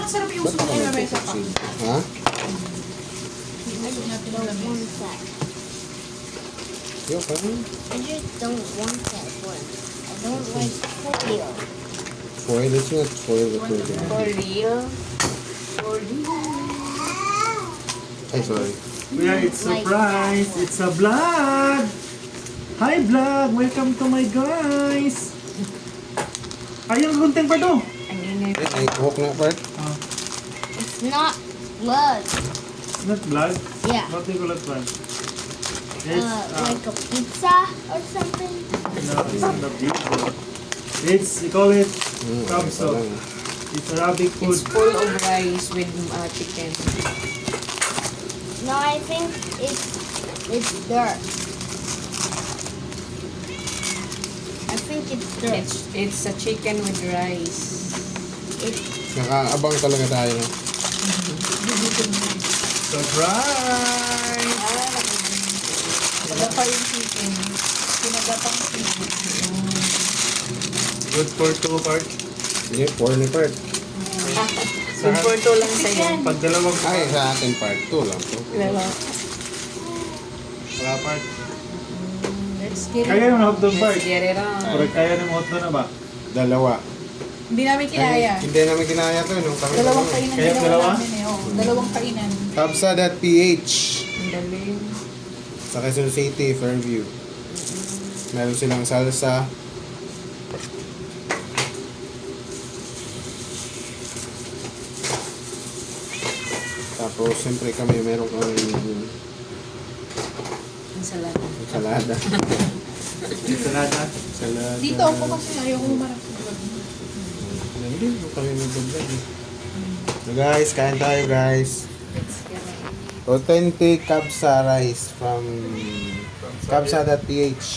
masarap yung Ba't sumo ako na lamesa pa. nagpo-proceed? Ha? Ayun natin yung Don't lamesa. want that. Yo, parang I just don't want that one. I don't like foil. foil. It's not foil. It's foil. For real? Ay, sorry. Yeah, it's surprise. It's a vlog. Hi vlog. Welcome to my guys. Ayun, gunting pa to. Ay, hook na part. It's not blood. It's not vlog. Yeah. What do you call it vlog? It's, Like a pizza or something. no, it's not a pizza. It's, you call it kabso. Parang, It's Arabic food. It's full of rice with chicken. No, I think it's dirt. I think it's dirt. It's a chicken with rice. nakaabang talaga tayo. No? Surprise! Pinagapa yung chicken. Pinagapang chicken. Good for two part. Hindi, four na part. Good for two lang sa'yo. Pag dalawang Ay, sa atin part 2 lang to. wala part. Let's get it. Kaya yung hotdog part. Let's get it on. Pero kaya ng hotdog na ba? Dalawa. Hindi namin kinaya. Ay, hindi namin kinaya to. No? Kami Dalawang dalawa. kainan Kaya ginawa dalawa? namin eh. Oh, dalawang kainan. Kabsa.ph Ang galing. sa Quezon City, Fairview. Meron silang salsa. Tapos, siyempre kami, meron kami Ensalada. salada. Salada. Salada. Dito ako kasi ayoko humarap. Hindi mo kami mag-vlog. So guys, kain tayo guys. Let's get it. Authentic kabsa rice from kabsa.ph.